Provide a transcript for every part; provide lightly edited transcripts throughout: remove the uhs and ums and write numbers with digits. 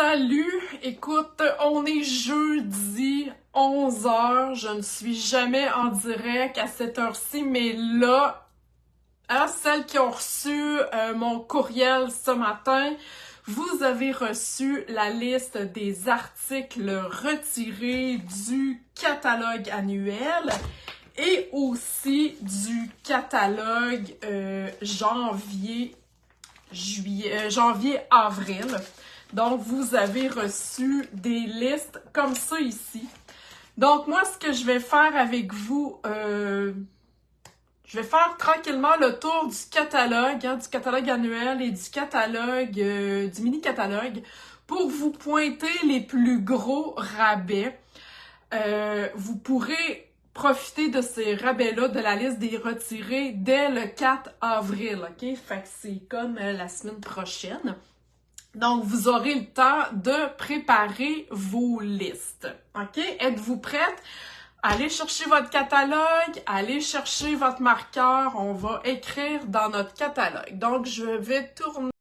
Salut! Écoute, on est jeudi 11h. Je ne suis jamais en direct à cette heure-ci, mais là, à celles qui ont reçu mon courriel ce matin, vous avez reçu la liste des articles retirés du catalogue annuel et aussi du catalogue janvier-avril. Donc, vous avez reçu des listes comme ça ici. Donc, moi, ce que je vais faire avec vous, je vais faire tranquillement le tour du catalogue annuel et du catalogue, du mini-catalogue, pour vous pointer les plus gros rabais. Vous pourrez profiter de ces rabais-là, de la liste des retirés, dès le 4 avril, ok? Fait que c'est comme la semaine prochaine. Donc, vous aurez le temps de préparer vos listes, ok? Êtes-vous prête? Allez chercher votre catalogue, allez chercher votre marqueur, on va écrire dans notre catalogue. Donc, je vais tourner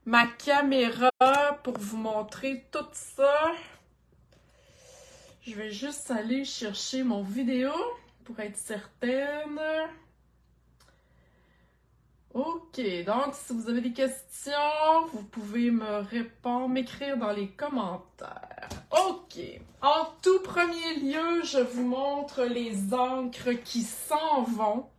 ma caméra pour vous montrer tout ça. Je vais juste aller chercher mon vidéo pour être certaine. Ok, donc si vous avez des questions, vous pouvez m'écrire dans les commentaires. Ok, en tout premier lieu, je vous montre les encres qui s'en vont.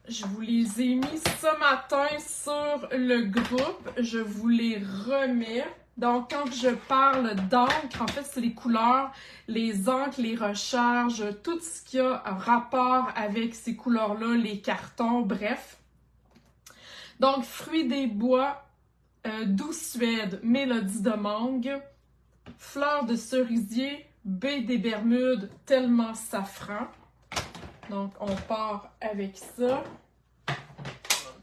Je vous les ai mis ce matin sur le groupe, je vous les remets. Donc, quand je parle d'encre, en fait, c'est les couleurs, les encres, les recharges, tout ce qui a rapport avec ces couleurs-là, les cartons, bref. Donc, Fruits des bois, Doux Suède, Mélodie de mangue, Fleurs de cerisier, Baie des Bermudes, Tellement safran. Donc, on part avec ça. Un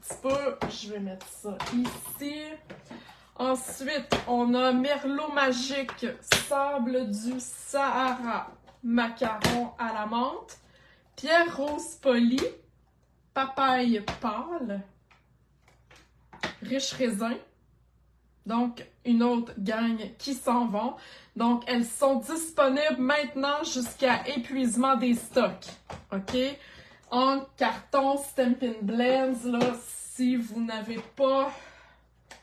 petit peu, je vais mettre ça ici. Ensuite, on a Merlot magique, Sable du Sahara, Macaron à la menthe, Pierre rose poli, Papaye pâle, Riche raisin. Donc, une autre gang qui s'en vont. Donc, elles sont disponibles maintenant jusqu'à épuisement des stocks. OK? En carton Stampin' Blends, là, si vous n'avez pas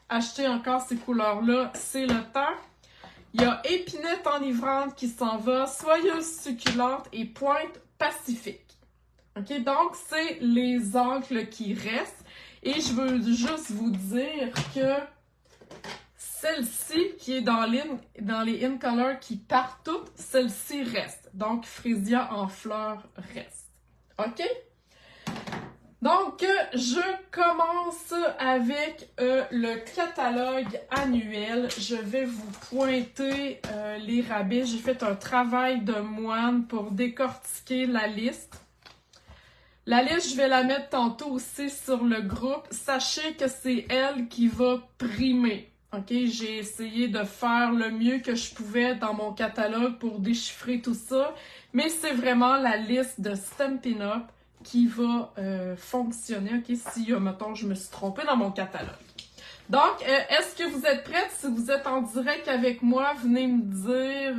acheté encore ces couleurs-là, c'est le temps. Il y a Épinette enivrante qui s'en va, Soyeuse succulente et Pointe pacifique. OK? Donc, c'est les encres qui restent. Et je veux juste vous dire que celle-ci, qui est dans les In Color qui partent toutes, celle-ci reste. Donc, Frésia en fleurs reste. OK? Donc, je commence avec le catalogue annuel. Je vais vous pointer les rabais. J'ai fait un travail de moine pour décortiquer la liste. La liste, je vais la mettre tantôt aussi sur le groupe. Sachez que c'est elle qui va primer. OK, j'ai essayé de faire le mieux que je pouvais dans mon catalogue pour déchiffrer tout ça, mais c'est vraiment la liste de Stampin' Up qui va fonctionner, OK, si, mettons, je me suis trompée dans mon catalogue. Donc, est-ce que vous êtes prêtes? Si vous êtes en direct avec moi, venez me dire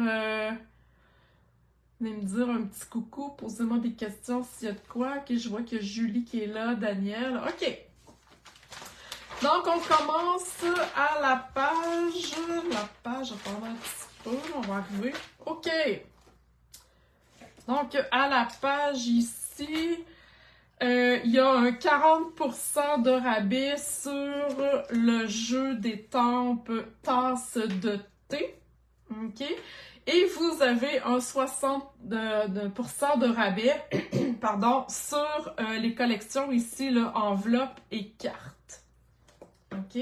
un petit coucou, posez-moi des questions s'il y a de quoi. OK, je vois qu'il y a Julie qui est là, Daniel. OK. Donc, on commence à la page. Attendez un petit peu, on va arriver. OK. Donc, à la page ici, il y a un 40% de rabais sur le jeu d'étampes tasse de thé. OK. Et vous avez un 60% de rabais pardon, sur les collections ici, là, enveloppe et cartes. OK?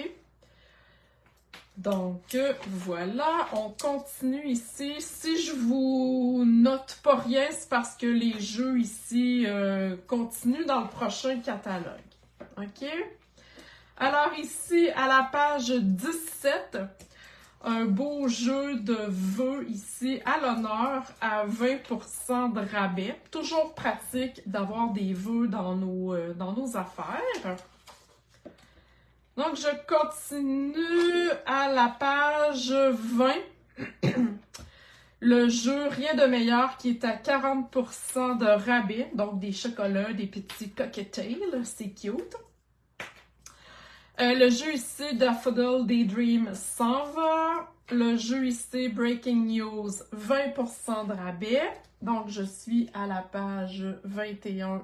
Donc, voilà, on continue ici. Si je vous note pas rien, c'est parce que les jeux ici continuent dans le prochain catalogue. OK? Alors ici, à la page 17, un beau jeu de vœux ici à l'honneur à 20% de rabais. Toujours pratique d'avoir des vœux dans nos affaires. Donc, je continue à la page 20. Le jeu Rien de meilleur qui est à 40% de rabais. Donc, des chocolats, des petits cocktails. C'est cute. Le jeu ici Daffodil Daydream s'en va. Le jeu ici Breaking News 20% de rabais. Donc, je suis à la page 21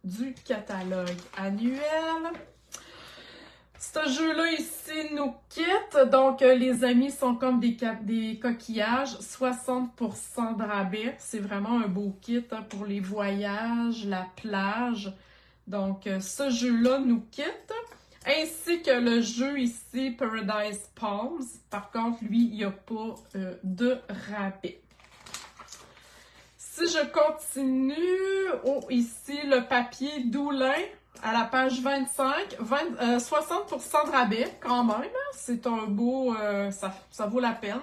du catalogue annuel. Ce jeu-là ici nous quitte. Donc, les amis sont comme des coquillages. 60% de rabais. C'est vraiment un beau kit hein, pour les voyages, la plage. Donc, ce jeu-là nous quitte. Ainsi que le jeu ici, Paradise Palms. Par contre, lui, il n'y a pas de rabais. Si je continue, ici, le papier Doulin, à la page 25, 60% de rabais, quand même. Hein? C'est un beau... ça vaut la peine.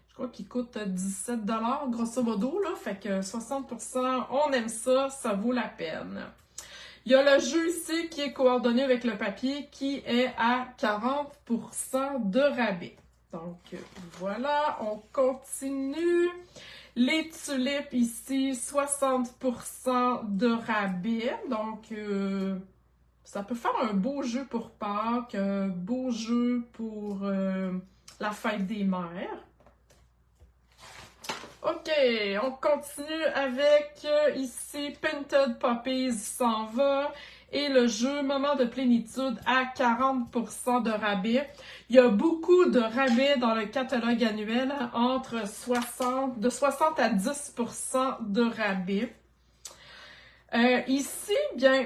Je crois qu'il coûte 17 $, grosso modo. Là, fait que 60%, on aime ça, ça vaut la peine. Il y a le jeu ici qui est coordonné avec le papier qui est à 40% de rabais. Donc, voilà, on continue. Les tulipes ici, 60% de rabais. Donc, ça peut faire un beau jeu pour Pâques, un beau jeu pour la fête des mères. OK, on continue avec ici Painted Puppies s'en va et le jeu Moment de plénitude à 40% de rabais. Il y a beaucoup de rabais dans le catalogue annuel, entre 60 à 10% de rabais. Ici, bien,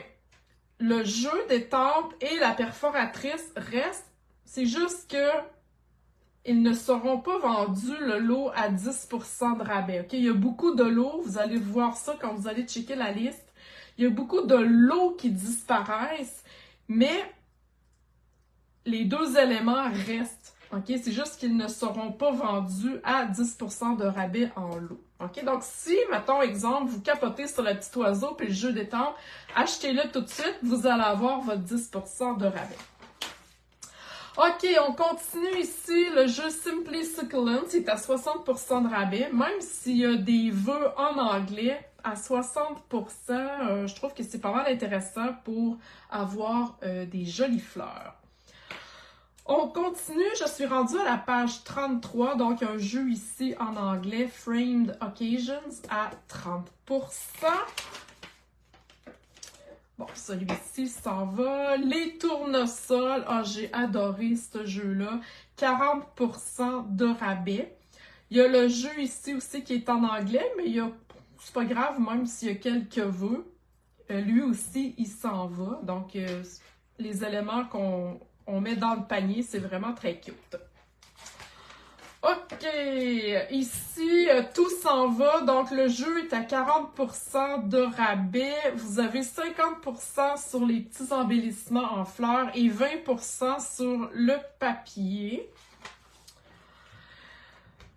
le jeu d'étampes et la perforatrice restent. C'est juste que ils ne seront pas vendus le lot à 10% de rabais. Okay? Il y a beaucoup de lots, vous allez voir ça quand vous allez checker la liste. Il y a beaucoup de lots qui disparaissent, mais les deux éléments restent. Okay? C'est juste qu'ils ne seront pas vendus à 10% de rabais en lot. Okay? Donc, si, mettons, exemple, vous capotez sur le petit oiseau puis le jeu d'étampes, achetez-le tout de suite, vous allez avoir votre 10% de rabais. OK, on continue ici. Le jeu Simply Succulent, c'est à 60% de rabais. Même s'il y a des vœux en anglais, à 60%, je trouve que c'est pas mal intéressant pour avoir des jolies fleurs. On continue, je suis rendue à la page 33, donc un jeu ici en anglais, Framed Occasions, à 30%. Bon, celui-ci s'en va. Les tournesols, j'ai adoré ce jeu-là. 40% de rabais. Il y a le jeu ici aussi qui est en anglais, mais c'est pas grave, même s'il y a quelques vœux. Lui aussi, il s'en va. Donc, les éléments qu'on met dans le panier, c'est vraiment très cute. OK, ici, tout s'en va. Donc, le jeu est à 40% de rabais. Vous avez 50% sur les petits embellissements en fleurs et 20% sur le papier.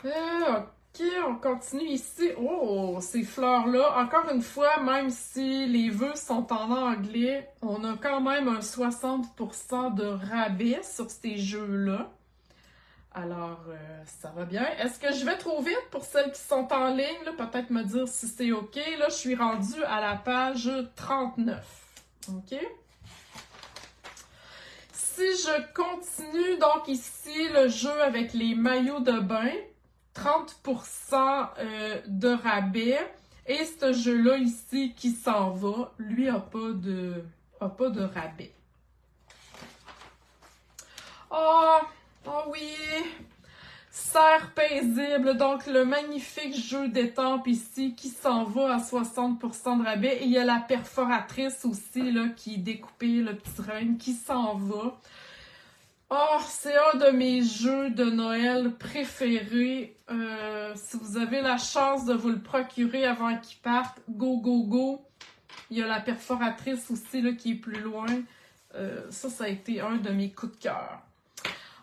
OK, on continue ici. Oh, ces fleurs-là, encore une fois, même si les vœux sont en anglais, on a quand même un 60% de rabais sur ces jeux-là. Alors, ça va bien. Est-ce que je vais trop vite pour celles qui sont en ligne? Peut-être me dire si c'est OK. Là, je suis rendue à la page 39. OK? Si je continue, donc ici, le jeu avec les maillots de bain, 30% de rabais. Et ce jeu-là ici qui s'en va, lui n'a pas de rabais. Oh oui! Serre paisible, donc le magnifique jeu d'étampes ici qui s'en va à 60% de rabais. Et il y a la perforatrice aussi là, qui est découpée, le petit renne qui s'en va. Oh, c'est un de mes jeux de Noël préférés. Si vous avez la chance de vous le procurer avant qu'il parte, go, go, go! Il y a la perforatrice aussi là, qui est plus loin. Ça a été un de mes coups de cœur.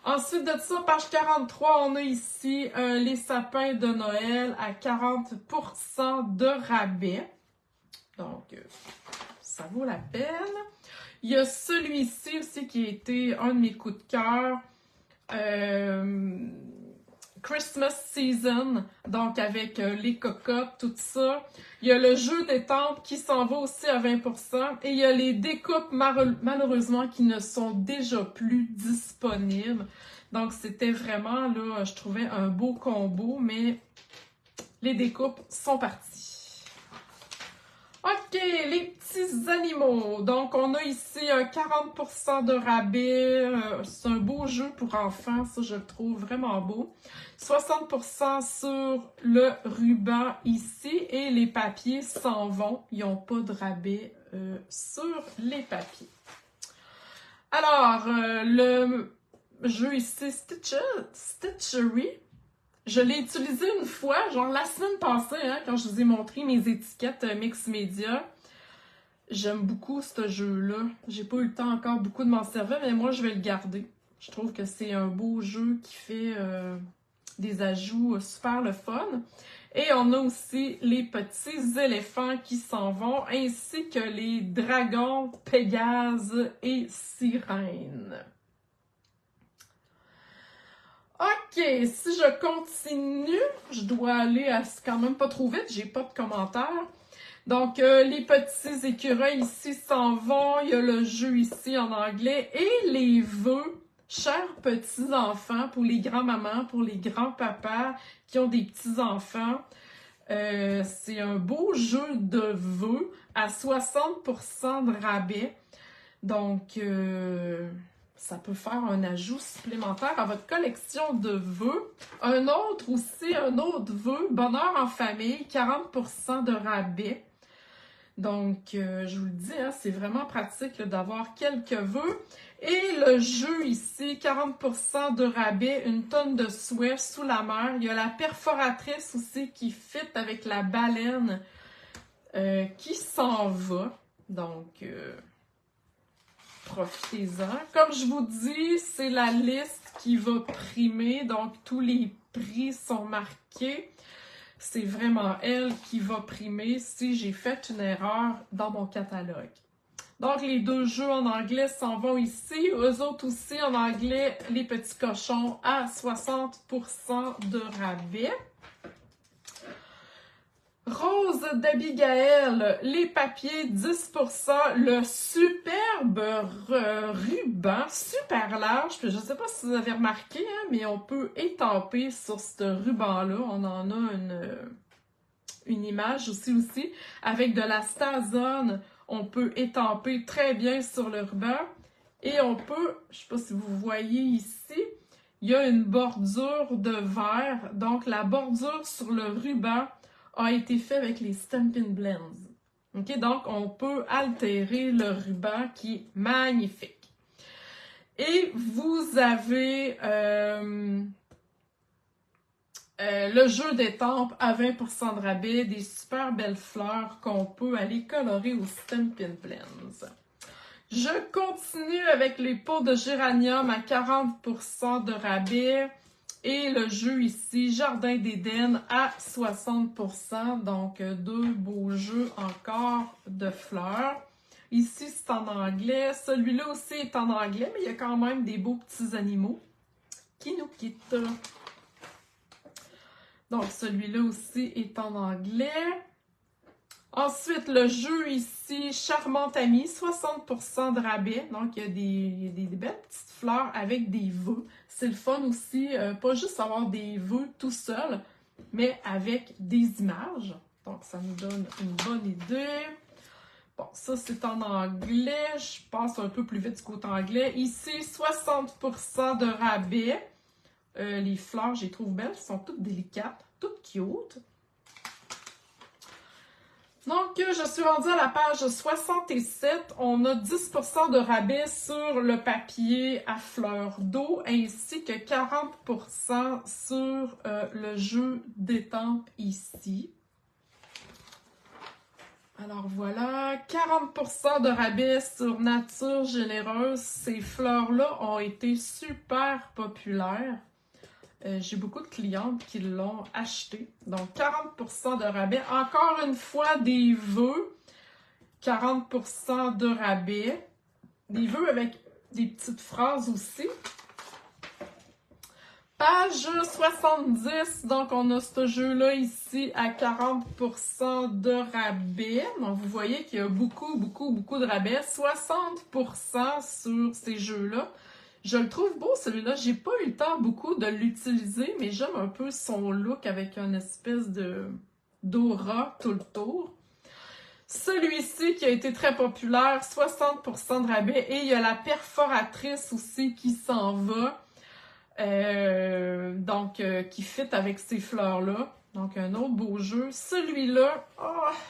Ensuite de ça, page 43, on a ici les sapins de Noël à 40% de rabais. Donc, ça vaut la peine. Il y a celui-ci aussi qui a été un de mes coups de cœur. Christmas Season, donc avec les cocottes, tout ça. Il y a le jeu d'étampes qui s'en va aussi à 20%. Et il y a les découpes, malheureusement, qui ne sont déjà plus disponibles. Donc, c'était vraiment, là, je trouvais un beau combo, mais les découpes sont parties. OK, les petits animaux. Donc, on a ici un 40% de rabais. C'est un beau jeu pour enfants, ça, je le trouve vraiment beau. 60% sur le ruban ici et les papiers s'en vont. Ils n'ont pas de rabais sur les papiers. Alors, le jeu ici, Stitchery. Je l'ai utilisé une fois, genre la semaine passée, hein, quand je vous ai montré mes étiquettes Mix Media. J'aime beaucoup ce jeu-là. J'ai pas eu le temps encore beaucoup de m'en servir, mais moi, je vais le garder. Je trouve que c'est un beau jeu qui fait des ajouts super le fun. Et on a aussi les petits éléphants qui s'en vont, ainsi que les dragons, Pégase et sirènes. OK, si je continue, je dois aller quand même pas trop vite, j'ai pas de commentaires. Donc, les petits écureuils ici s'en vont, il y a le jeu ici en anglais, et les vœux, chers petits-enfants, pour les grands-mamans, pour les grands-papas qui ont des petits-enfants. C'est un beau jeu de vœux à 60% de rabais. Donc, ça peut faire un ajout supplémentaire à votre collection de vœux. Un autre vœu, bonheur en famille, 40% de rabais. Donc, je vous le dis, hein, c'est vraiment pratique d'avoir quelques vœux. Et le jeu ici, 40% de rabais, une tonne de souhait sous la mer. Il y a la perforatrice aussi qui fit avec la baleine qui s'en va. Donc, profitez-en. Comme je vous dis, c'est la liste qui va primer, donc tous les prix sont marqués. C'est vraiment elle qui va primer si j'ai fait une erreur dans mon catalogue. Donc, les deux jeux en anglais s'en vont ici. Eux autres aussi en anglais, les petits cochons à 60% de rabais. Rose d'Abigail, les papiers 10%, le superbe ruban, super large. Puis je ne sais pas si vous avez remarqué, hein, mais on peut étamper sur ce ruban-là. On en a une image aussi. Avec de la Stazone, on peut étamper très bien sur le ruban. Et on peut, je ne sais pas si vous voyez ici, il y a une bordure de verre. Donc la bordure sur le ruban a été fait avec les Stampin' Blends. Okay? Donc, on peut altérer le ruban qui est magnifique. Et vous avez le jeu d'étampes à 20% de rabais, des super belles fleurs qu'on peut aller colorer aux Stampin' Blends. Je continue avec les pots de géranium à 40% de rabais. Et le jeu ici, Jardin d'Éden à 60%. Donc, deux beaux jeux encore de fleurs. Ici, c'est en anglais. Celui-là aussi est en anglais, mais il y a quand même des beaux petits animaux qui nous quittent. Donc, celui-là aussi est en anglais. Ensuite, le jeu ici, Charmante Amie, 60% de rabais. Donc, il y a des belles petites fleurs avec des vœux. C'est le fun aussi, pas juste avoir des vœux tout seul, mais avec des images. Donc, ça nous donne une bonne idée. Bon, ça, c'est en anglais. Je passe un peu plus vite du côté anglais. Ici, 60% de rabais. Les fleurs, je les trouve belles. Elles sont toutes délicates, toutes cute. Donc, je suis rendue à la page 67. On a 10% de rabais sur le papier à fleurs d'eau ainsi que 40% sur le jeu d'étampes ici. Alors voilà, 40% de rabais sur Nature Généreuse. Ces fleurs-là ont été super populaires. J'ai beaucoup de clientes qui l'ont acheté. Donc, 40% de rabais. Encore une fois, des vœux. 40% de rabais. des vœux avec des petites phrases aussi. Page 70, donc on a ce jeu-là ici à 40% de rabais. Donc vous voyez qu'il y a beaucoup de rabais. 60% sur ces jeux-là. Je le trouve beau celui-là. J'ai pas eu le temps beaucoup de l'utiliser, mais j'aime un peu son look avec une espèce d'aura tout le tour. Celui-ci qui a été très populaire, 60% de rabais. Et il y a la perforatrice aussi qui s'en va. Qui fit avec ces fleurs-là. Donc, un autre beau jeu. Celui-là,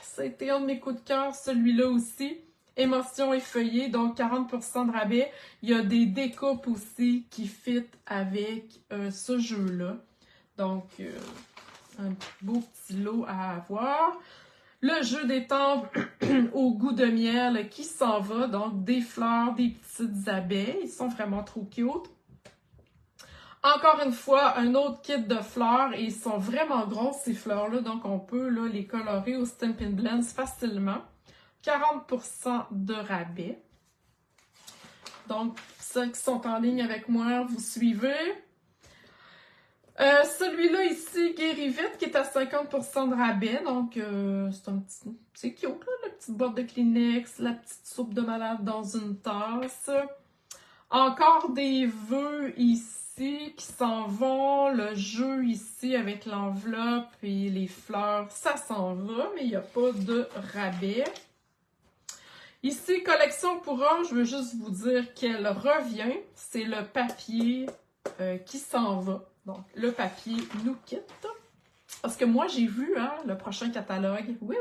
ça a été un de mes coups de cœur. Celui-là aussi. Émotion effeuillée, donc 40% de rabais. Il y a des découpes aussi qui fit avec ce jeu-là. Donc, un beau petit lot à avoir. Le jeu des temples au goût de miel qui s'en va. Donc, des fleurs, des petites abeilles. Ils sont vraiment trop cute. Encore une fois, un autre kit de fleurs et ils sont vraiment grosses ces fleurs-là, donc on peut là, les colorer au Stampin' Blends facilement. 40% de rabais. Donc, ceux qui sont en ligne avec moi, vous suivez. Celui-là ici, Guéri Vite, qui est à 50% de rabais. Donc, c'est un petit... C'est cute, là, la petite boîte de Kleenex, la petite soupe de malade dans une tasse. Encore des vœux ici qui s'en vont. Le jeu ici avec l'enveloppe et les fleurs, ça s'en va, mais il n'y a pas de rabais. Ici, collection pour hommes, je veux juste vous dire qu'elle revient. C'est le papier qui s'en va. Donc, le papier nous quitte. Parce que moi, j'ai vu le prochain catalogue. Oui.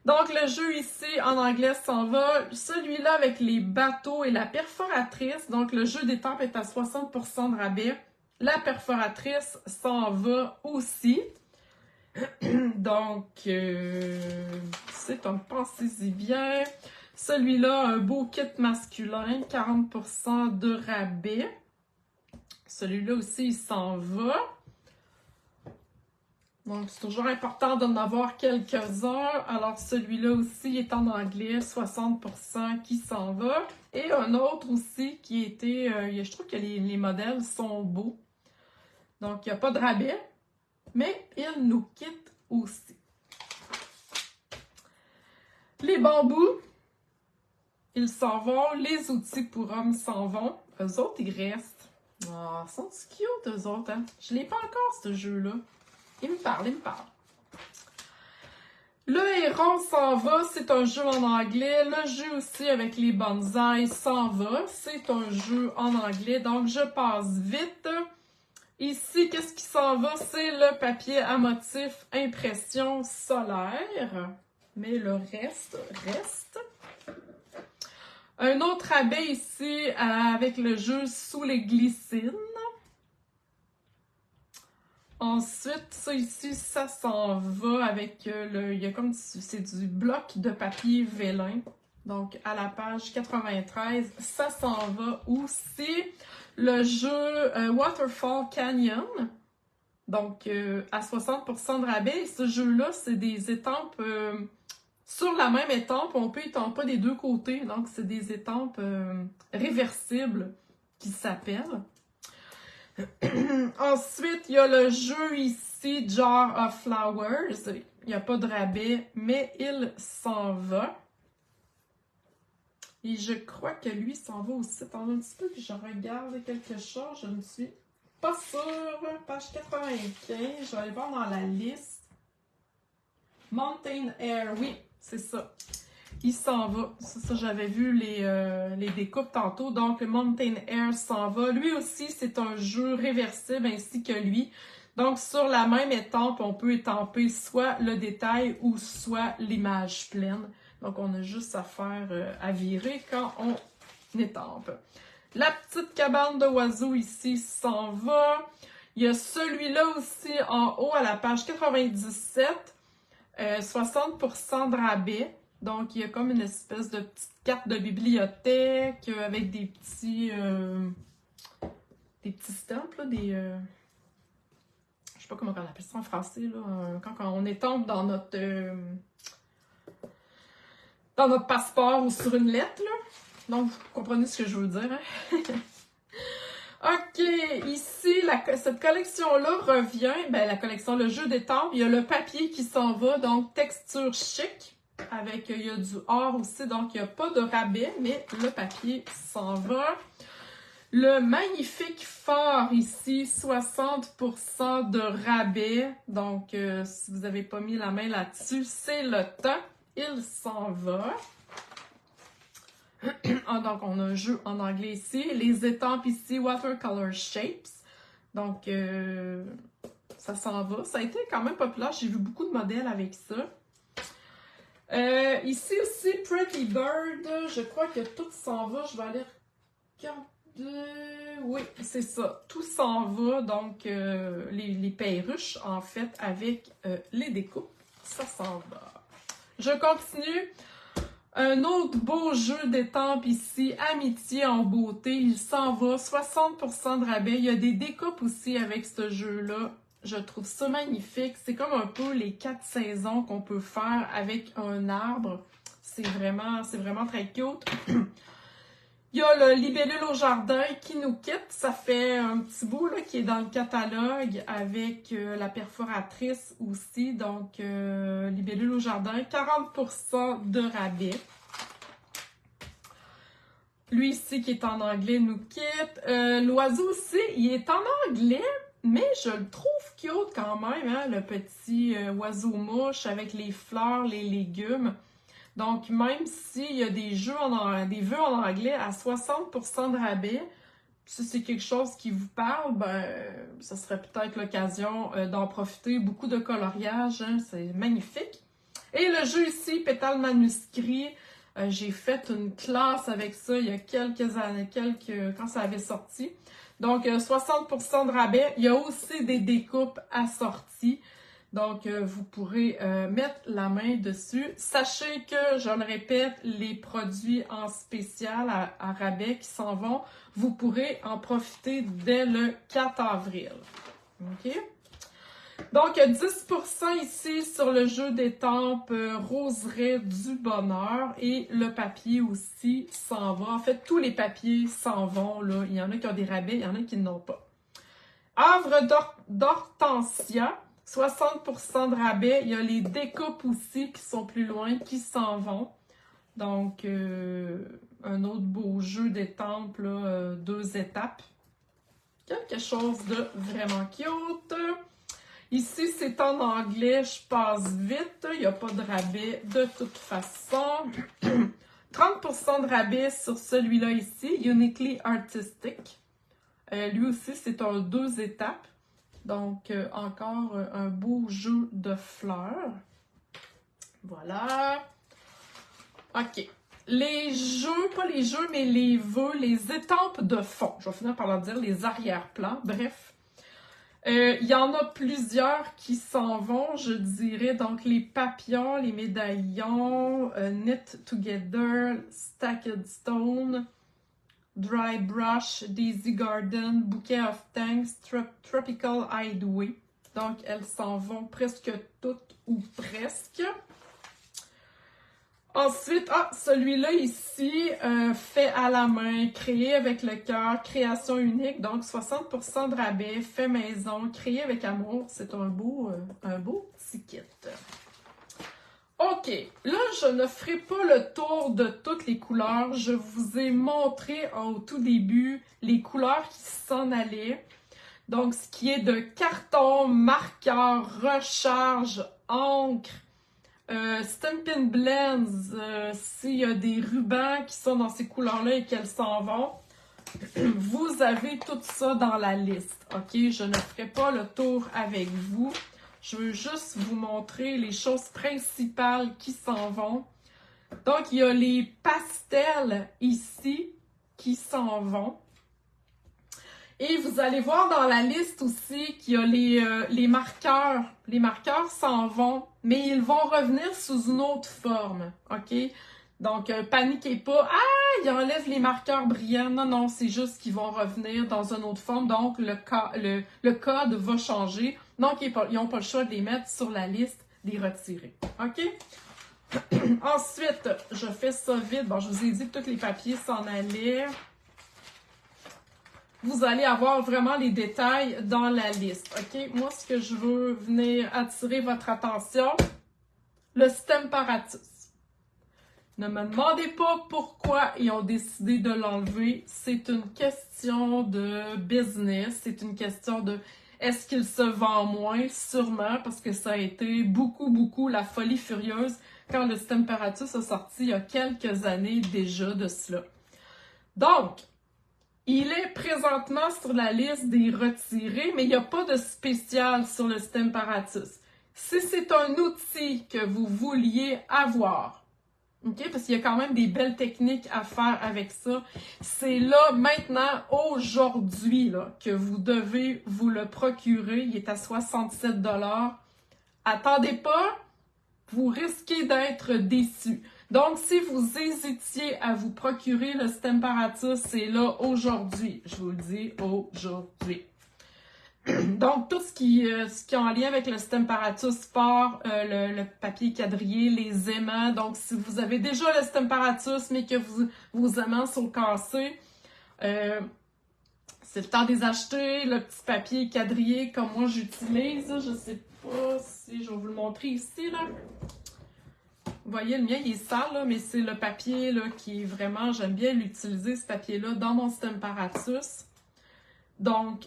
Donc, le jeu ici, en anglais, s'en va. Celui-là avec les bateaux et la perforatrice. Donc, le jeu des temples est à 60% de rabais. La perforatrice s'en va aussi. Donc, c'est un pensez-y bien. Celui-là, un beau kit masculin, 40% de rabais. Celui-là aussi, il s'en va. Donc, c'est toujours important d'en avoir quelques-uns. Alors, celui-là aussi est en anglais, 60% qui s'en va. Et un autre aussi qui était... je trouve que les modèles sont beaux. Donc, il n'y a pas de rabais, mais il nous quitte aussi. Les bambous, ils s'en vont. Les outils pour hommes s'en vont. Eux autres, ils restent. Ah, ils sont cute, eux autres, hein? Je l'ai pas encore, ce jeu-là. Il me parle. Le héron s'en va, c'est un jeu en anglais. Le jeu aussi avec les bonsaïs s'en va, c'est un jeu en anglais. Donc, je passe vite. Ici, qu'est-ce qui s'en va? C'est le papier à motif impression solaire. Mais le reste reste. Un autre rabais ici avec le jeu sous les glycines. Ensuite, ça ici, ça s'en va avec il y a comme c'est du bloc de papier vélin. Donc, à la page 93, ça s'en va aussi. Le jeu Waterfall Canyon. Donc, à 60% de rabais. Et ce jeu-là, c'est des étampes sur la même étampe. On peut étamper des deux côtés. Donc, c'est des étampes réversibles qui s'appellent. Ensuite, il y a le jeu ici, Jar of Flowers. Il n'y a pas de rabais, mais il s'en va. Et je crois que lui s'en va aussi. Attendez un petit peu que je regarde quelque chose. Je ne suis pas sûre. Page 95. Je vais aller voir dans la liste. Mountain Air. Oui, c'est ça. Il s'en va. Ça j'avais vu les découpes tantôt. Donc, le Mountain Air s'en va. Lui aussi, c'est un jeu réversible ainsi que lui. Donc, sur la même étampe, on peut étamper soit le détail ou soit l'image pleine. Donc, on a juste à faire à virer quand on étampe. La petite cabane d'oiseaux ici s'en va. Il y a celui-là aussi en haut à la page 97. 60% de rabais. Donc, il y a comme une espèce de petite carte de bibliothèque avec des petits stamps, là, je sais pas comment on appelle ça en français, là, quand on étampe dans notre passeport ou sur une lettre, là. Donc, vous comprenez ce que je veux dire, hein? OK, ici, cette collection-là revient, ben la collection, le jeu d'étampes, il y a le papier qui s'en va, donc texture chic, avec, il y a du or aussi, donc il n'y a pas de rabais, mais le papier s'en va. Le magnifique fort ici, 60% de rabais, donc si vous n'avez pas mis la main là-dessus, c'est le temps, il s'en va. Ah, donc, on a un jeu en anglais ici. Les étampes ici, Watercolor Shapes. Donc, ça s'en va. Ça a été quand même populaire. J'ai vu beaucoup de modèles avec ça. Ici aussi, Pretty Bird. Je crois que tout s'en va. Je vais aller regarder. Oui, c'est ça. Tout s'en va. Donc, les perruches, en fait, avec les découpes. Ça s'en va. Je continue. Un autre beau jeu d'étampes ici, Amitié en beauté, il s'en va, 60% de rabais. Il y a des découpes aussi avec ce jeu-là. Je trouve ça magnifique. C'est comme un peu les 4 saisons qu'on peut faire avec un arbre. C'est vraiment très cute. Il y a le Libellule au jardin qui nous quitte. Ça fait un petit bout là, qui est dans le catalogue avec la perforatrice aussi. Donc, Libellule au jardin, 40% de rabais. Lui ici qui est en anglais nous quitte. L'oiseau aussi, il est en anglais, mais je le trouve cute quand même. Hein, le petit oiseau-mouche avec les fleurs, les légumes. Donc, même s'il y a des vœux en anglais à 60% de rabais, si c'est quelque chose qui vous parle, ben, ça serait peut-être l'occasion d'en profiter. Beaucoup de coloriage, hein, c'est magnifique. Et le jeu ici, Pétale manuscrit, j'ai fait une classe avec ça il y a quelques années, quand ça avait sorti. Donc, 60% de rabais. Il y a aussi des découpes assorties. Donc, vous pourrez mettre la main dessus. Sachez que, je le répète, les produits en spécial à rabais qui s'en vont, vous pourrez en profiter dès le 4 avril. OK? Donc, 10% ici sur le jeu d'étampes Roseraie du bonheur et le papier aussi s'en va. En fait, tous les papiers s'en vont. Là. Il y en a qui ont des rabais, il y en a qui n'ont pas. Havre d'Hortensia. 60% de rabais. Il y a les découpes aussi qui sont plus loin, qui s'en vont. Donc, un autre beau jeu d'étampes, 2 étapes. Quelque chose de vraiment cute. Ici, c'est en anglais, je passe vite. Il n'y a pas de rabais de toute façon. 30% de rabais sur celui-là ici, Uniquely Artistic. Lui aussi, c'est un 2 étapes. Donc, encore un beau jeu de fleurs. Voilà. OK. Les jeux, pas les jeux, mais les vœux, les étampes de fond. Je vais finir par leur dire les arrière-plans. Bref. Il y en a plusieurs qui s'en vont, je dirais. Donc, les papillons, les médaillons, Knit Together, Stacked Stone, Dry Brush, Daisy Garden, Bouquet of Thanks, Tropical Hideaway. Donc, elles s'en vont presque toutes ou presque. Ensuite, celui-là ici, fait à la main, créé avec le cœur, création unique, donc 60% de rabais, fait maison, créé avec amour. C'est un beau petit kit. OK, là, je ne ferai pas le tour de toutes les couleurs. Je vous ai montré au tout début les couleurs qui s'en allaient. Donc, ce qui est de carton, marqueur, recharge, encre, Stampin' Blends, s'il y a des rubans qui sont dans ces couleurs-là et qu'elles s'en vont, vous avez tout ça dans la liste. OK, je ne ferai pas le tour avec vous. Je veux juste vous montrer les choses principales qui s'en vont. Donc, il y a les pastels ici qui s'en vont. Et vous allez voir dans la liste aussi qu'il y a les marqueurs. Les marqueurs s'en vont, mais ils vont revenir sous une autre forme. OK? Donc, paniquez pas. Ah, ils enlèvent les marqueurs brillants. Non, non, c'est juste qu'ils vont revenir dans une autre forme. Donc, le code va changer. Donc, ils n'ont pas le choix de les mettre sur la liste, les retirer. OK? Ensuite, je fais ça vite. Bon, je vous ai dit que tous les papiers s'en allaient. Vous allez avoir vraiment les détails dans la liste, OK? Moi, ce que je veux venir attirer votre attention, le Stemparatus. Ne me demandez pas pourquoi ils ont décidé de l'enlever. C'est une question de business. C'est une question de est-ce qu'il se vend moins? Sûrement, parce que ça a été beaucoup la folie furieuse quand le Stemparatus a sorti il y a quelques années déjà de cela. Donc, il est présentement sur la liste des retirés, mais il n'y a pas de spécial sur le Stemparatus. Si c'est un outil que vous vouliez avoir, OK, parce qu'il y a quand même des belles techniques à faire avec ça, c'est là, maintenant, aujourd'hui, là, que vous devez vous le procurer. Il est à 67 $. Attendez pas, vous risquez d'être déçus. Donc, si vous hésitiez à vous procurer le Stemparatus, c'est là aujourd'hui. Je vous le dis, aujourd'hui. Donc, tout ce qui est en lien avec le Stemparatus sport, le papier quadrillé, les aimants. Donc, si vous avez déjà le Stemparatus, mais que vos aimants sont cassés, c'est le temps de les acheter. Le petit papier quadrillé, comme moi j'utilise, je sais pas si je vais vous le montrer ici, là. Vous voyez, le mien, il est sale, là, mais c'est le papier là, qui est vraiment... J'aime bien l'utiliser, ce papier-là, dans mon Stemparatus. Donc,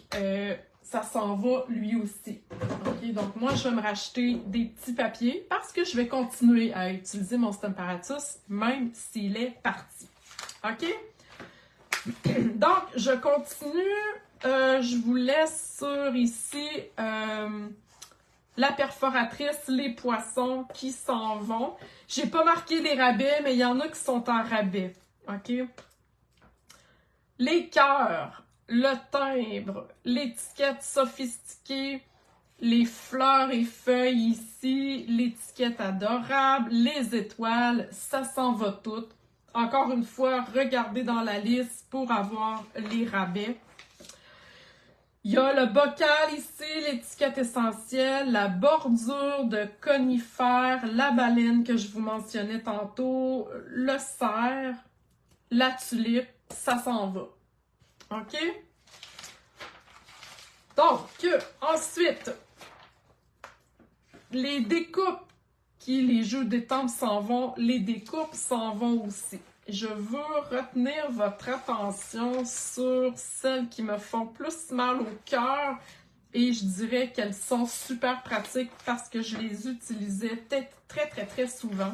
ça s'en va lui aussi. OK? Donc, moi, je vais me racheter des petits papiers parce que je vais continuer à utiliser mon Stemparatus, même s'il est parti. OK? Donc, je continue. Je vous laisse sur ici... la perforatrice, les poissons qui s'en vont. J'ai pas marqué les rabais, mais il y en a qui sont en rabais. OK? Les cœurs, le timbre, l'étiquette sophistiquée, les fleurs et feuilles ici, l'étiquette adorable, les étoiles, ça s'en va tout. Encore une fois, regardez dans la liste pour avoir les rabais. Il y a le bocal ici, l'étiquette essentielle, la bordure de conifères, la baleine que je vous mentionnais tantôt, le cerf, la tulipe, ça s'en va. OK? Donc, ensuite, les découpes les jeux d'étampes s'en vont, les découpes s'en vont aussi. Je veux retenir votre attention sur celles qui me font plus mal au cœur et je dirais qu'elles sont super pratiques parce que je les utilisais très souvent.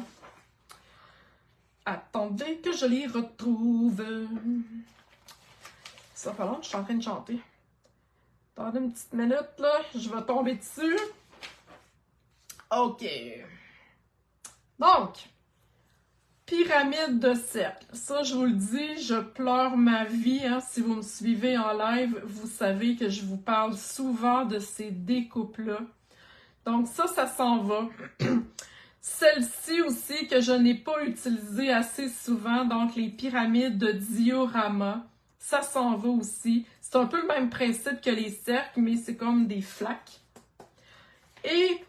Attendez que je les retrouve. Ça fait longtemps que je suis en train de chanter. Attendez une petite minute, là. Je vais tomber dessus. OK. Donc, pyramide de cercle. Ça, je vous le dis, je pleure ma vie. Hein. Si vous me suivez en live, vous savez que je vous parle souvent de ces découpes-là. Donc ça s'en va. Celle-ci aussi que je n'ai pas utilisée assez souvent, donc les pyramides de diorama, ça s'en va aussi. C'est un peu le même principe que les cercles, mais c'est comme des flaques. Et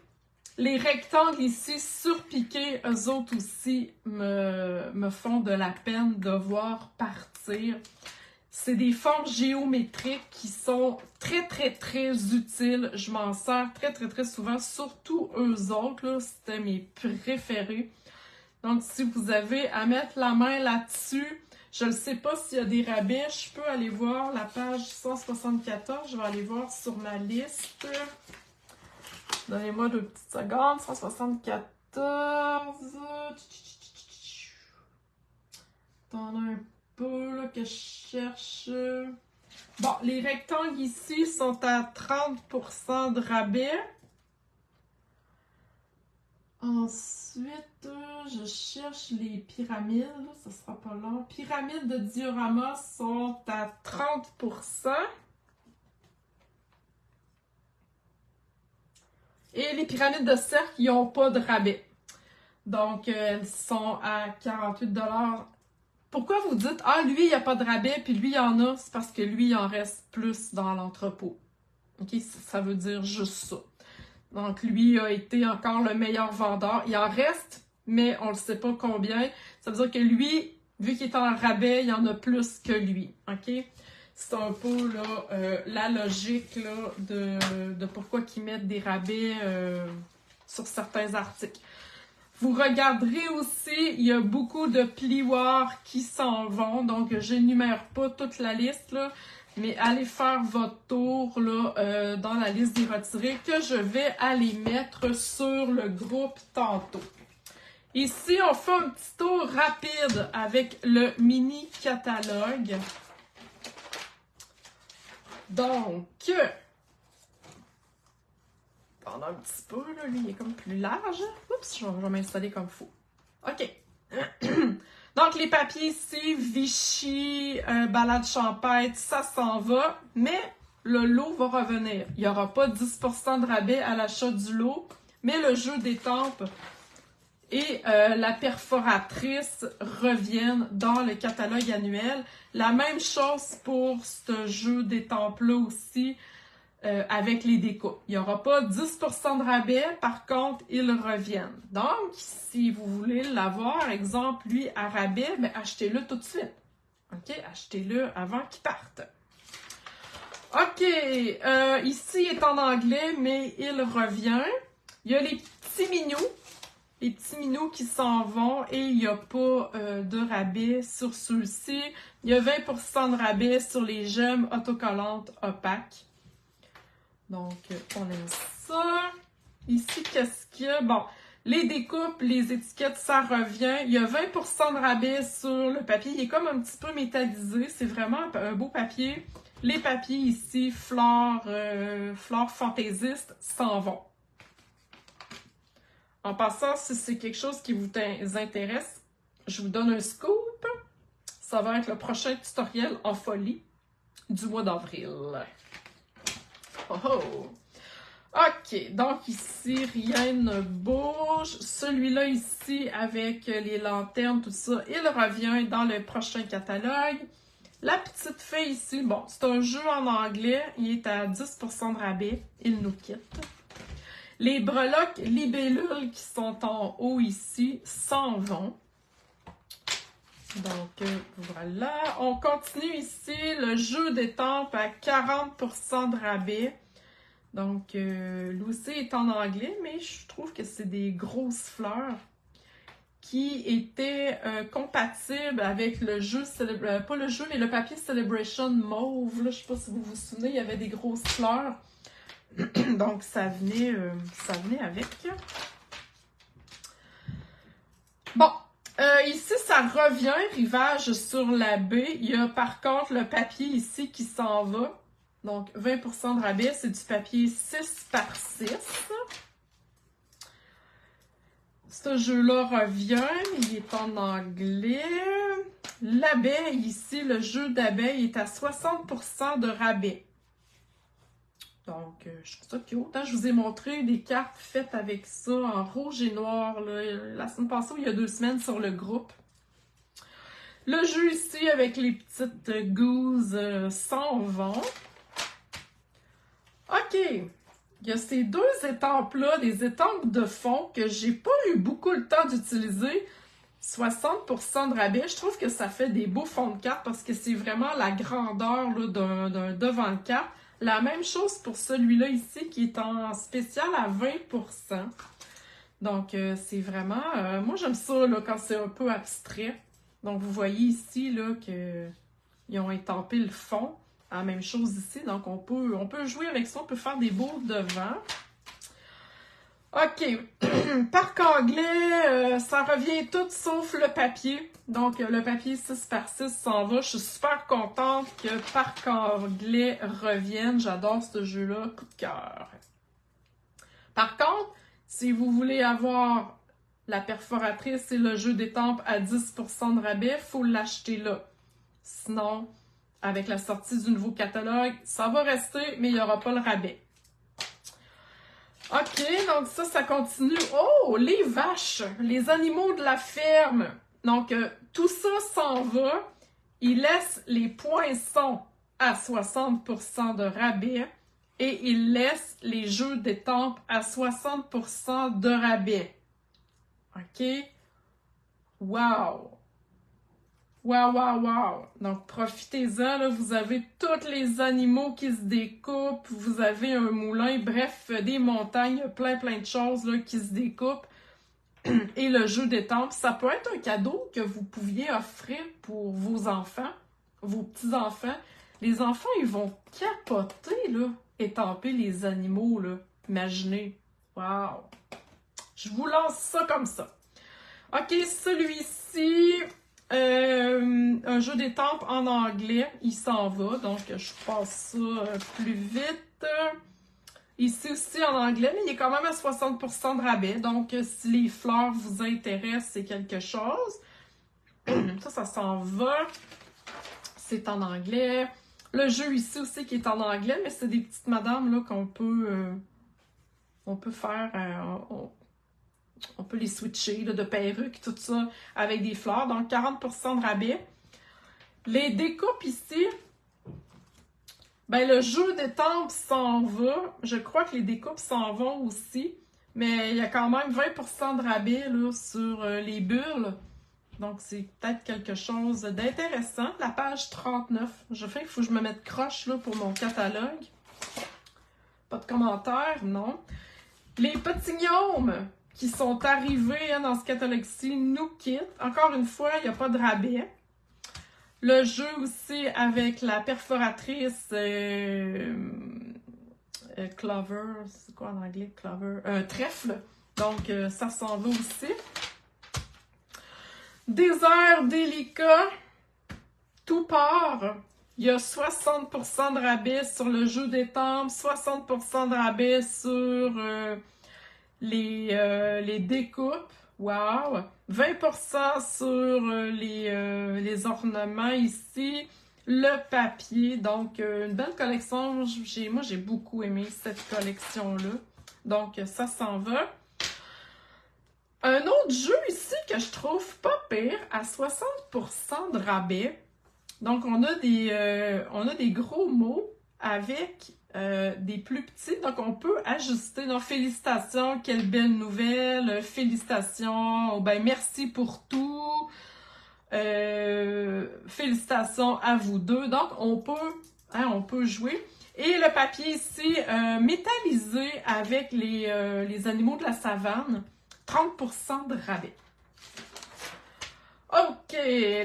les rectangles ici surpiqués, eux autres aussi me font de la peine de voir partir. C'est des formes géométriques qui sont très utiles. Je m'en sers très souvent, surtout eux autres, c'était mes préférés. Donc, si vous avez à mettre la main là-dessus, je ne sais pas s'il y a des rabais, je peux aller voir la page 174, je vais aller voir sur ma liste. Donnez-moi 2 petites secondes. 174. Attendez un peu là, que je cherche. Bon, les rectangles ici sont à 30% de rabais. Ensuite, je cherche les pyramides. Ça sera pas long. Pyramides de diorama sont à 30%. Et les pyramides de cercle, ils n'ont pas de rabais. Donc, elles sont à 48 $. Pourquoi vous dites « Ah, lui, il n'y a pas de rabais, puis lui, il y en a », c'est parce que lui, il en reste plus dans l'entrepôt. OK? Ça veut dire juste ça. Donc, lui a été encore le meilleur vendeur. Il en reste, mais on ne sait pas combien. Ça veut dire que lui, vu qu'il est en rabais, il y en a plus que lui, OK? C'est un peu là, la logique là, de pourquoi ils mettent des rabais sur certains articles. Vous regarderez aussi, il y a beaucoup de plioirs qui s'en vont, donc je n'énumère pas toute la liste, là, mais allez faire votre tour là, dans la liste des retirés que je vais aller mettre sur le groupe tantôt. Ici, on fait un petit tour rapide avec le mini catalogue. Donc, pendant un petit peu, là, lui, il est comme plus large. Oups, je vais m'installer comme il faut. OK. Donc, les papiers ici, Vichy, Balade champêtre, ça s'en va, mais le lot va revenir. Il n'y aura pas 10% de rabais à l'achat du lot, mais le jeu d'étampes et la perforatrice reviennent dans le catalogue annuel. La même chose pour ce jeu d'étampes-là aussi, avec les découpes. Il n'y aura pas 10% de rabais, par contre, ils reviennent. Donc, si vous voulez l'avoir, exemple, lui, à rabais, ben, achetez-le tout de suite. OK? Achetez-le avant qu'il parte. OK, ici, il est en anglais, mais il revient. Il y a les petits minous. Les petits minous qui s'en vont et il n'y a pas de rabais sur ceux-ci. Il y a 20% de rabais sur les gemmes autocollantes opaques. Donc, on aime ça. Ici, qu'est-ce qu'il y a? Bon, les découpes, les étiquettes, ça revient. Il y a 20% de rabais sur le papier. Il est comme un petit peu métallisé. C'est vraiment un beau papier. Les papiers ici, fleurs fantaisistes, s'en vont. En passant, si c'est quelque chose qui vous intéresse, je vous donne un scoop. Ça va être le prochain tutoriel en folie du mois d'avril. Oh oh! OK, donc ici, rien ne bouge. Celui-là ici, avec les lanternes, tout ça, il revient dans le prochain catalogue. La petite fée ici, bon, c'est un jeu en anglais. Il est à 10% de rabais. Il nous quitte. Les breloques libellules qui sont en haut ici s'en vont. Donc, voilà. On continue ici le jeu d'étampes à 40% de rabais. Donc, lui aussi est en anglais, mais je trouve que c'est des grosses fleurs qui étaient compatibles avec le jeu, pas le jeu, mais le papier Celebration Mauve. Là, je ne sais pas si vous vous souvenez, il y avait des grosses fleurs. Donc, ça venait avec. Bon, ici, ça revient, rivage sur la baie. Il y a par contre le papier ici qui s'en va. Donc, 20% de rabais, c'est du papier 6 par 6. Ce jeu-là revient, il est en anglais. L'abeille ici, le jeu d'abeille est à 60% de rabais. Donc, je trouve ça cute. Hein? Je vous ai montré des cartes faites avec ça en rouge et noir là, la semaine passée ou il y a 2 semaines sur le groupe. Le jeu ici avec les petites gousses s'en vont. OK. Il y a ces 2 étampes-là, des étampes de fond que j'ai pas eu beaucoup le temps d'utiliser. 60% de rabais. Je trouve que ça fait des beaux fonds de carte parce que c'est vraiment la grandeur d'un devant de carte. La même chose pour celui-là ici qui est en spécial à 20%. Donc, c'est vraiment... moi, j'aime ça là, quand c'est un peu abstrait. Donc, vous voyez ici là, qu'ils ont étampé le fond. La même chose ici. Donc, on peut jouer avec ça. On peut faire des beaux devants. OK. Parc anglais, ça revient tout sauf le papier. Donc, le papier 6 par 6 s'en va. Je suis super contente que Parc anglais revienne. J'adore ce jeu-là. Coup de cœur. Par contre, si vous voulez avoir la perforatrice et le jeu d'étampes à 10% de rabais, il faut l'acheter là. Sinon, avec la sortie du nouveau catalogue, ça va rester, mais il n'y aura pas le rabais. OK, donc ça continue. Oh, les vaches, les animaux de la ferme. Donc, tout ça s'en va. Il laisse les poinçons à 60% de rabais et il laisse les jeux d'étampes à 60% de rabais. OK? Wow! Wow, wow, wow! Donc, profitez-en, là, vous avez tous les animaux qui se découpent, vous avez un moulin, bref, des montagnes, plein de choses là, qui se découpent. Et le jeu d'étampes, ça peut être un cadeau que vous pouviez offrir pour vos enfants, vos petits-enfants. Les enfants, ils vont capoter, là, étamper les animaux, là. Imaginez. Wow! Je vous lance ça comme ça. OK, celui-ci, un jeu d'étampes en anglais, il s'en va, donc je passe ça plus vite. Ici aussi en anglais, mais il est quand même à 60% de rabais, donc si les fleurs vous intéressent, c'est quelque chose. Ça s'en va. C'est en anglais. Le jeu ici aussi qui est en anglais, mais c'est des petites madames là qu'on peut, on peut faire... on peut les switcher là, de perruques, tout ça, avec des fleurs. Donc, 40% de rabais. Les découpes ici, ben le jeu d'étampes s'en va. Je crois que les découpes s'en vont aussi. Mais il y a quand même 20% de rabais là, sur les bulles. Donc, c'est peut-être quelque chose d'intéressant. La page 39. Je fais qu'il faut que je me mette croche là, pour mon catalogue. Pas de commentaires, non. Les petits gnomes qui sont arrivés dans ce catalogue-ci nous quittent. Encore une fois, il n'y a pas de rabais. Le jeu aussi avec la perforatrice Clover, c'est quoi en anglais? Clover, trèfle. Donc, ça s'en va aussi. Désert délicat, tout part. Il y a 60% de rabais sur le jeu d'étampes, 60% de rabais sur les découpes. Wow! 20% sur les ornements ici. Le papier. Donc, une belle collection. Moi, j'ai beaucoup aimé cette collection-là. Donc, ça s'en va. Un autre jeu ici que je trouve pas pire, à 60% de rabais. Donc, on a des gros mots avec des plus petits. Donc, on peut ajuster. Donc, félicitations, quelle belle nouvelle. Félicitations, ben merci pour tout. Félicitations à vous deux. Donc, on peut jouer. Et le papier ici, métallisé avec les animaux de la savane. 30% de rabais. OK,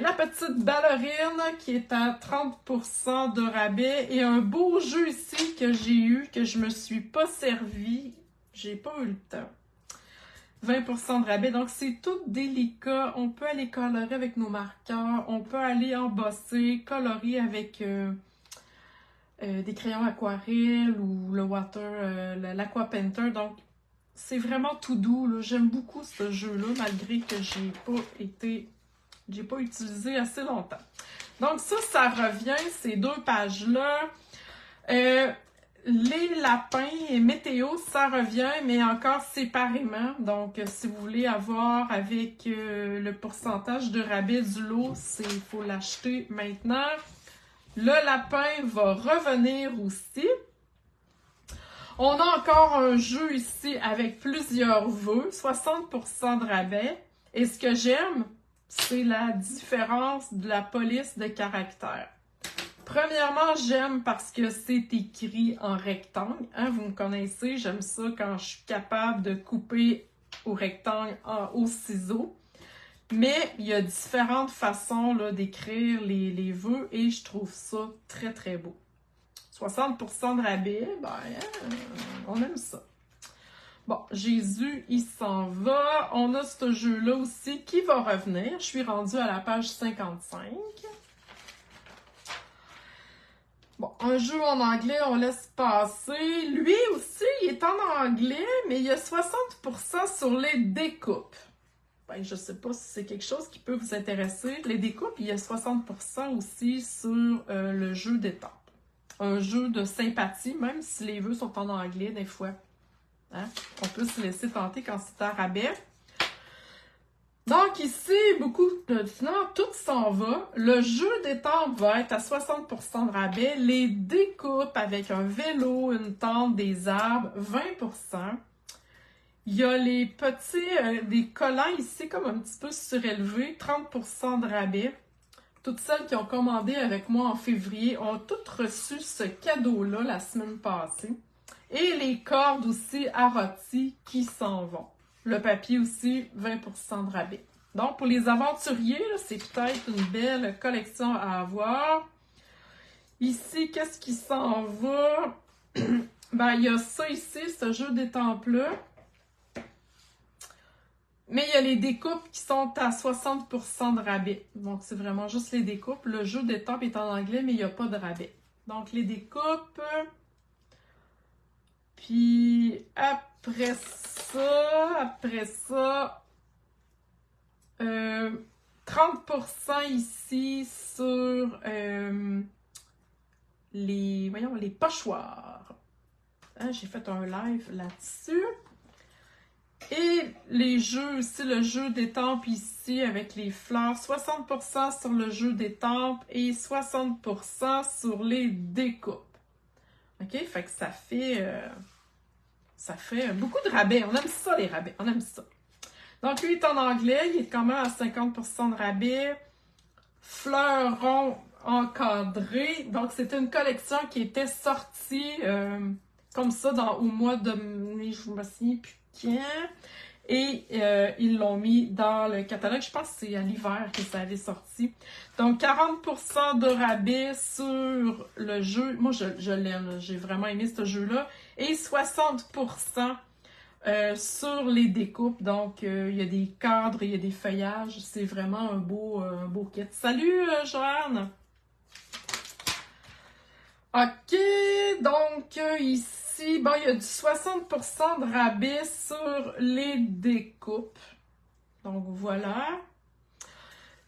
la petite ballerine qui est à 30% de rabais et un beau jeu ici que j'ai eu, que je me suis pas servi. J'ai pas eu le temps. 20% de rabais, donc c'est tout délicat. On peut aller colorer avec nos marqueurs, on peut aller embosser, colorer avec des crayons aquarelle ou le l'Aqua Painter. Donc, c'est vraiment tout doux. J'aime beaucoup ce jeu-là, malgré que j'ai pas utilisé assez longtemps. Donc ça revient, ces deux pages-là. Les lapins et météo, ça revient, mais encore séparément. Donc, si vous voulez avoir avec le pourcentage de rabais du lot, il faut l'acheter maintenant. Le lapin va revenir aussi. On a encore un jeu ici avec plusieurs vœux, 60% de rabais. Et ce que j'aime, c'est la différence de la police de caractère. Premièrement, j'aime parce que c'est écrit en rectangle. Hein, vous me connaissez, j'aime ça quand je suis capable de couper au rectangle au ciseau. Mais il y a différentes façons d'écrire les vœux et je trouve ça très, très beau. 60% de rabais, ben, on aime ça. Bon, Jésus, il s'en va. On a ce jeu-là aussi qui va revenir. Je suis rendue à la page 55. Bon, un jeu en anglais, on laisse passer. Lui aussi, il est en anglais, mais il y a 60% sur les découpes. Ben, je sais pas si c'est quelque chose qui peut vous intéresser. Les découpes, il y a 60% aussi sur le jeu d'étampes. Un jeu de sympathie, même si les vœux sont en anglais des fois. Hein? On peut se laisser tenter quand c'est à rabais. Donc ici, finalement, tout s'en va. Le jeu d'étampes va être à 60% de rabais. Les découpes avec un vélo, une tente, des arbres, 20%. Il y a les petits, des collants ici, comme un petit peu surélevés, 30% de rabais. Toutes celles qui ont commandé avec moi en février ont toutes reçu ce cadeau-là la semaine passée. Et les cordes aussi à rôti qui s'en vont. Le papier aussi, 20% de rabais. Donc, pour les aventuriers, c'est peut-être une belle collection à avoir. Ici, qu'est-ce qui s'en va? Ben, il y a ça ici, ce jeu d'étampes-là. Mais il y a les découpes qui sont à 60% de rabais. Donc, c'est vraiment juste les découpes. Le jeu d'étampes est en anglais, mais il n'y a pas de rabais. Donc, les découpes. Puis, après ça, 30% ici sur les pochoirs. Hein, j'ai fait un live là-dessus. Et les jeux aussi, le jeu d'étampes ici avec les fleurs, 60% sur le jeu d'étampes et 60% sur les découpes. OK? Fait que ça fait beaucoup de rabais. On aime ça, les rabais. On aime ça. Donc, lui est en anglais. Il est quand même à 50% de rabais. Fleurons encadrés. Donc, c'était une collection qui était sortie comme ça au mois de mai, je me souviens plus quand. Et ils l'ont mis dans le catalogue. Je pense que c'est à l'hiver que ça avait sorti. Donc, 40% de rabais sur le jeu. Moi, je l'aime. J'ai vraiment aimé ce jeu-là. Et 60% sur les découpes. Donc, il y a des cadres, il y a des feuillages. C'est vraiment un beau kit. Salut, Joanne! OK, donc ici, bon, il y a du 60% de rabais sur les découpes. Donc, voilà.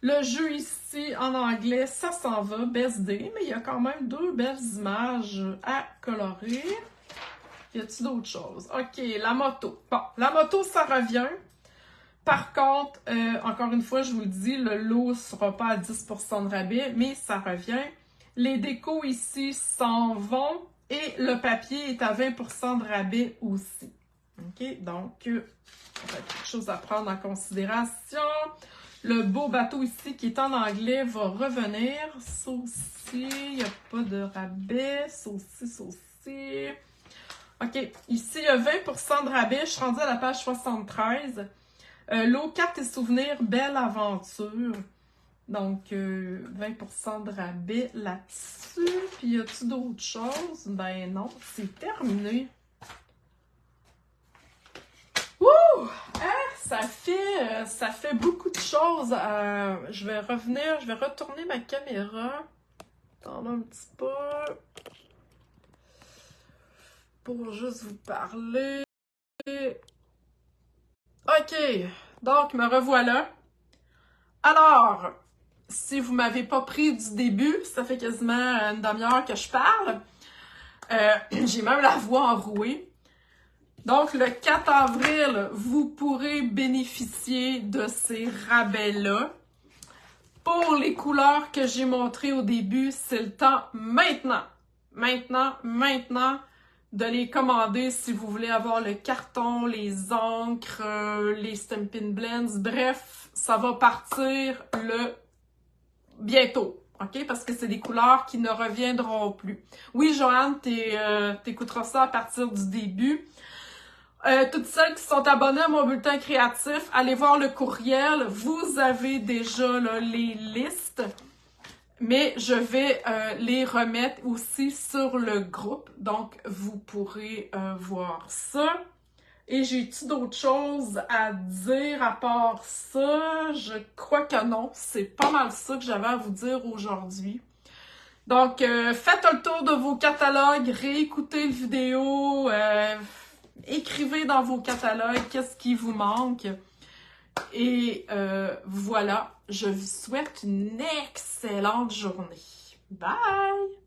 Le jeu ici, en anglais, ça s'en va, BSD, mais il y a quand même deux belles images à colorer. Y a-t-il d'autres choses? OK, la moto. Bon, la moto, ça revient. Par contre, encore une fois, je vous le dis, le lot ne sera pas à 10% de rabais, mais ça revient. Les décos ici s'en vont et le papier est à 20% de rabais aussi. OK? Donc, ça va être quelque chose à prendre en considération. Le beau bateau ici qui est en anglais va revenir. Ça aussi, il n'y a pas de rabais. Ça aussi. OK. Ici, il y a 20% de rabais. Je suis rendue à la page 73. L'eau, carte et souvenirs, belle aventure. Donc, 20% de rabais là-dessus. Puis, y a-t-il d'autres choses? Ben non, c'est terminé. Wouh! Hein? Ça fait beaucoup de choses. Je vais retourner ma caméra. Attends un petit peu. Pour juste vous parler. OK. Donc, me revoilà. Alors, si vous m'avez pas pris du début, ça fait quasiment une demi-heure que je parle. J'ai même la voix enrouée. Donc, le 4 avril, vous pourrez bénéficier de ces rabais-là. Pour les couleurs que j'ai montrées au début, c'est le temps maintenant de les commander si vous voulez avoir le carton, les encres, les Stampin' Blends. Bref, ça va partir bientôt, OK? Parce que c'est des couleurs qui ne reviendront plus. Oui, Joanne, t'écouteras ça à partir du début. Toutes celles qui sont abonnées à mon bulletin créatif, allez voir le courriel. Vous avez déjà là, les listes. Mais je vais les remettre aussi sur le groupe. Donc, vous pourrez voir ça. Et j'ai-tu d'autres choses à dire à part ça? Je crois que non. C'est pas mal ça que j'avais à vous dire aujourd'hui. Donc, faites un tour de vos catalogues, réécoutez la vidéo, écrivez dans vos catalogues qu'est-ce qui vous manque. Et voilà, je vous souhaite une excellente journée. Bye!